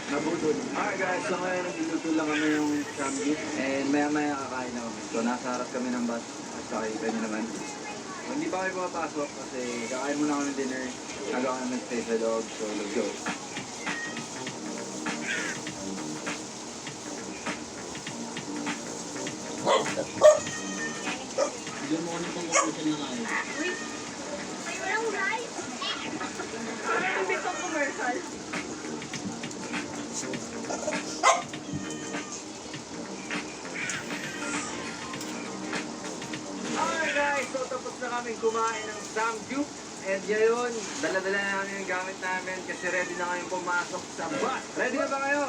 Nabudol. Alright guys, so ngayon nagluluto lang kami yung samgyup and maya-maya kakain na kami. So nasa harap kami ng bus at kakita nyo naman. So, hindi pa kami pumapasok kasi kakain muna kami ng dinner. Nagawa kami ng steak sa loob, so let's go. Bigyan mo kami kung gusto niya kain. Uy, may walang rice. Parang bitong commercial. Alright guys, so tapos na kami kumain ng samgyup. And ngayon, dala-dala na namin yung gamit namin kasi ready na kayong pumasok sa bus. Ready na ba kayo?